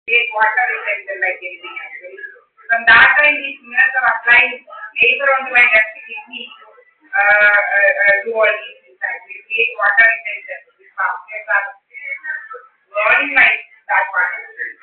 take water retention like anything actually. From that time, these minerals are applying later on to my left kidney do all these things actually. Take water retention. These pathways are learning like that one actually.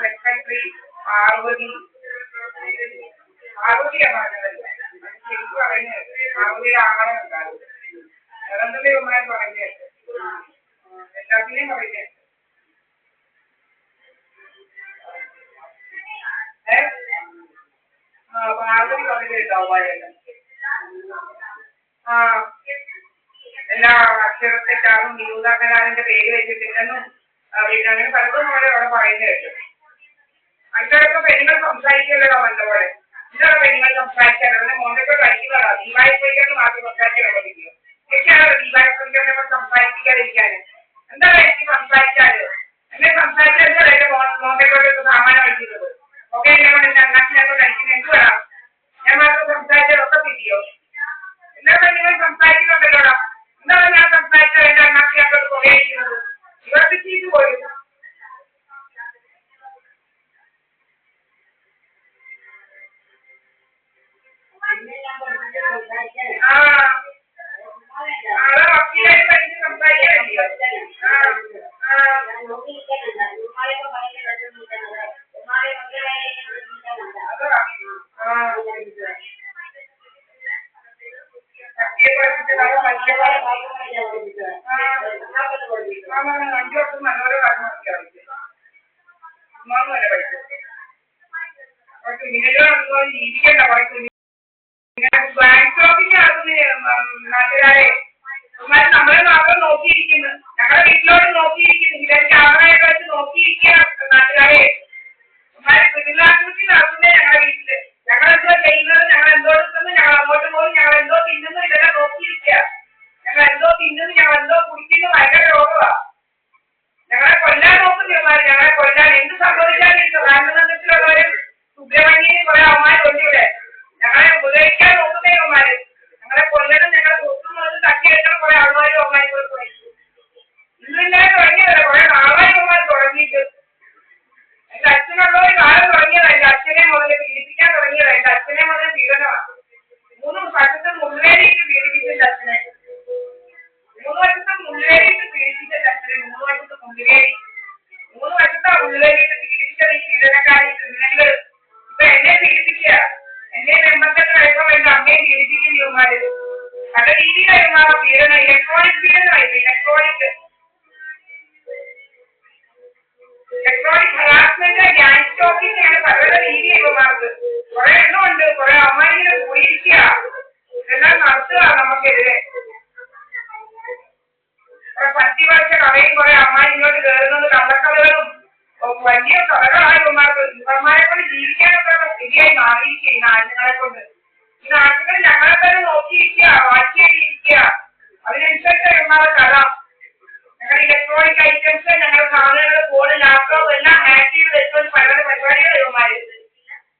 Secretary Parvathi പാർവതിയാ പറഞ്ഞതല്ല ശരിക്കും പറയുന്നത് പാർവതിയുടെ ആളെ ഉണ്ടാകും വേറെന്തെങ്കിലും ഇവന്മാർ പറഞ്ഞത് എല്ലാത്തിനെയും പറയുന്നത് പാർവതി പറഞ്ഞിട്ടുണ്ടാവും എല്ലാ അക്ഷരത്തെക്കാളും നിരൂതാകരാറിന്റെ പേര് വെച്ചിട്ടില്ലെന്നും അങ്ങനെ പലതും പോലെ അവിടെ പറയുന്നത് കേട്ടു. അതൊക്കെ പെണ്ണുങ്ങൾ സംസാരിക്കല്ലോ നല്ലപോലെ എന്താണ് പെണ്ണുങ്ങൾ സംസാരിക്കാറ് മോണ്ടൊക്കെ കഴിക്കുന്നതാ ദീപായിപ്പോയിക്കാണ് മാത്രം സംസാരിക്കാൻ പറ്റില്ല എനിക്കാണ് ദീപായിപ്പോയിക്കാനെ സംസാരിപ്പിക്കാതിരിക്കാൻ എന്താണ് എനിക്ക് സംസാരിച്ചാല് എന്നെ സംസാരിച്ചാൽ എന്താണ് എന്റെ മോണ്ടൊക്കെ സാമാനം കഴിക്കുന്നത് ഒക്കെ എന്നെ കൊണ്ട് എന്റെ അണ്ണാക്കിനൊക്കെ കഴിക്കുന്നത് എന്ത് വേണം ഞാൻ മാത്രം സംസാരിച്ചാലൊക്കെ തിരിയോ എല്ലാ പെണ്ണുങ്ങൾ സംസാരിക്കുന്നുണ്ടല്ലോടാ എന്താണ് ഞാൻ സംസാരിച്ചാൽ എന്റെ അണ്ണാക്കിനൊക്കെ പുക കഴിക്കുന്നത് ഇവർക്ക് ചെയ്തു പോയി വക്കീലായി പഠിച്ച് സംസാരിക്കാനില്ലയോ അഞ്ചു വർഷം നല്ലപോലെ പറഞ്ഞു മനസ്സിലാവില്ല പഠിച്ചു കുഞ്ഞിനെല്ലാം ജീവിക്കണ്ട പഠിച്ചു ബാങ്ക് ഷോപ്പിംഗ് നടത്തുന്ന നാട്ടുകാരെ നമ്മളെ മാത്രം നോക്കിയിരിക്കുന്നു ഞങ്ങളുടെ വീട്ടിലോട്ട് നോക്കിയിരിക്കുന്നു ഇവർ ക്യാമറയൊക്കെ വെച്ച് നോക്കിയിരിക്കുക നാട്ടുകാരെ ക്രിമിനാലിറ്റി നടത്തുന്നേ ഞങ്ങളുടെ വീട്ടില് ഞങ്ങൾ എന്തോ ചെയ്യുന്നത് ഞങ്ങൾ എന്തോ എടുക്കുന്നു ഞങ്ങൾ അങ്ങോട്ട് പോയി ഞങ്ങൾ എന്തോ തിന്നുന്നു ഇതെല്ലാം നോക്കിയിരിക്കുക ഞങ്ങൾ എന്തോ തിന്നുന്നു ഞങ്ങൾ എന്തോ കുടിക്കുന്നു ഭയങ്കര രോഗമാണ് ഞങ്ങളെ കൊല്ലാൻ നോക്കുന്നവന്മാർ ഞങ്ങളെ കൊല്ലാൻ എന്ത് സംഭവിച്ചാലും ഈ പ്രധാനമന്ത്രിയിലുള്ളവരും സുബ്രഹ്മണ്യനും കുറെ അവന്മാരുണ്ട് ഇവിടെ ഞങ്ങളെ ഉപയോഗിക്കാൻ നോക്കുന്നവന്മാര് ഞങ്ങളെ കൊല്ലണം ഞങ്ങളെ നോക്കുന്നത് തട്ടിയെടുക്കണം കുറെ ആൾമാരും അവന്മാരും കൂടെ പോയി ഇന്നില്ലാതെ തുടങ്ങിയതല്ല കുറെ നാളായി അവന്മാർ തുടങ്ങിയിട്ട് എന്റെ അച്ഛനുള്ളവർ കാലം തുടങ്ങിയതാ എന്റെ അച്ഛനെ മുതൽ പീഡിപ്പിക്കാൻ തുടങ്ങിയതാ എന്റെ അച്ഛനെ മുതൽ പീഡനമാണ് 3 വർഷത്തെ മുൻവേലിയിട്ട് പീഡിപ്പിച്ചെന്റെ അച്ഛനെ 3 വർഷത്തെ മുൻവേലിയിട്ട് പീഡിപ്പിച്ചെന്റെ അച്ഛനെ 3 വർഷത്തെ മുൻവേലി 3 വർഷത്തെ മുൻവേലിയിട്ട് പീഡിപ്പിച്ച ഈ പീഡനക്കാരി ക്രിമിനലുകൾ ഇപ്പൊ എന്നെ പീഡിപ്പിക്കുക എന്നെ 88 വയസ്സോ എന്റെ അമ്മയെ പീഡിപ്പിക്കുന്നവന്മാര് പല രീതിയിലായിരുന്ന പീഡനം ഇലക്ട്രോണിക് പീഡനമായിരുന്നു ഇലക്ട്രോണിക് ഹറാസ്മെന്റ് ഗ്യാങ് സ്റ്റോക്കിംഗ് ആണ് പല രീതി ഇവന്മാർക്ക് കുറെ എണ്ണമുണ്ട് കുറെ അമ്മയിങ്ങനെ കൂടിയിരിക്കുക ഇതെല്ലാം നടത്തുക നമുക്കെതിരെ 10 വർഷ കഥയും കുറെ അമ്മായി ഇങ്ങോട്ട് കയറുന്നത് കള്ളക്കഥകളും വലിയ കഥകളായി ഇവന്മാർക്ക് ഇവന്മാരെ കൊണ്ട് ജീവിക്കാനൊക്കെ സ്ഥിതിയായി മാറിയിരിക്കുക ഈ നാട്ടുകളെ കൊണ്ട് ഈ നാട്ടുകൾ ഞങ്ങളെ തന്നെ നോക്കിയിരിക്കുക വാച്ച് ചെയ്തിരിക്കുക അതിനനുസരിച്ച് ഇവന്മാരുടെ കഥ ഞങ്ങളുടെ ഇലക്ട്രോണിക് ഐറ്റംസ് ഞങ്ങളുടെ സാധനങ്ങൾ ഫോൺ ലാപ്ടോപ്പ് എല്ലാം ഹാക്ക് ചെയ്ത് വെച്ചുകൊണ്ട് പല പല പരിപാടികൾ ഇവന്മാര്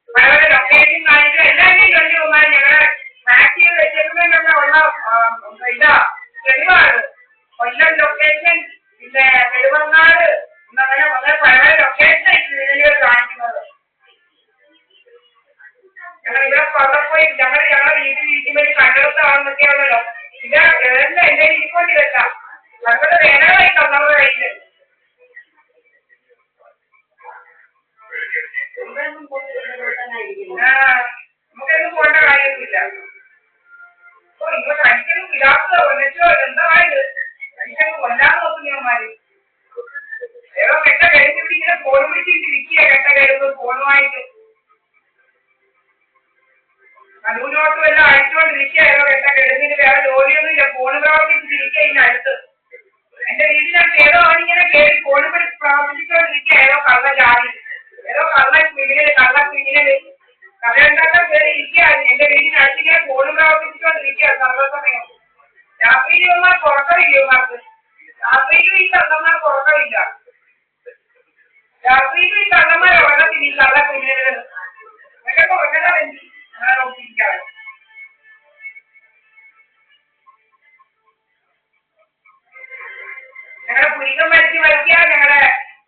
പല പല ലൊക്കേഷൻ കാണിക്കുക എല്ലാവരുടെയും കണ്ടു ഇവന്മാര് ഞങ്ങളെ ഹാക്ക് ചെയ്ത് വെച്ചേക്കുന്നതിനുള്ള ഉള്ള ഇതാ തെളിവാണ് കൊല്ലം ലൊക്കേഷൻ പിന്നെ നെടുമങ്ങാട് അങ്ങനെ അങ്ങനെ പല പല ലൊക്കേഷൻ ഇതിലുകൾ കാണിക്കുന്നത് ഞങ്ങൾ ഇവിടെ പുറത്തുപോയി ഞങ്ങളുടെ വീട്ടിൽ ഇരിക്കുമ്പോൾ കണ്ടെടുത്താണെന്നൊക്കെയാണല്ലോ ഇത് എല്ലാം എന്റെ ഇരിക്കൊണ്ട് വെക്കാം ഞങ്ങളുടെ വേനലായി നമ്മുടെ കയ്യില് നമുക്കൊന്നും പോകേണ്ട കാര്യമൊന്നുമില്ല ഓ ഇങ്ങോട്ട് അടിക്കലും ഇടാത്തതോ കൊല്ലച്ചോ എന്തായത് അടിക്കലും കൊല്ലാൻ നോക്കുന്നവന്മാര് ഏതോ കെട്ട കഴിച്ചിട്ട് ഇങ്ങനെ ഫോൺ പിടിച്ചിട്ട് ഇരിക്കുക കെട്ട കഴിവ് ഫോണുമായിട്ട് നടുവിനോട്ട് വല്ല അഴിച്ചുകൊണ്ടിരിക്കുക ഏതോ കെട്ട കഴിവിന് വേറെ ജോലിയൊന്നുമില്ല ഫോണ് പ്രവർത്തിച്ചിരിക്കുക ഇതിന്റെ അടുത്ത് എന്റെ വീടിനകത്ത് ഏതോ അവനിങ്ങനെ കയറി ഫോണ് പ്രവർത്തിച്ചുകൊണ്ടിരിക്കുക ഏതോ കള്ള ജാതി ഏതോ കള്ള ക്രിമിനല് കഥയുണ്ടാക്കാൻ കയറി ഇരിക്കുക എന്റെ വീടിനടുത്ത് ഇങ്ങനെ ഫോണ് പ്രവർത്തിച്ചുകൊണ്ടിരിക്കുക സർവ്വസമയം രാത്രിയിൽ ഇവന്മാർ പുറക്കമില്ല ഇവന്മാർക്ക് രാത്രിയിലും ഈ കള്ളന്മാർ പുറക്കമില്ല രാത്രിയിലും ഈ കള്ളന്മാർ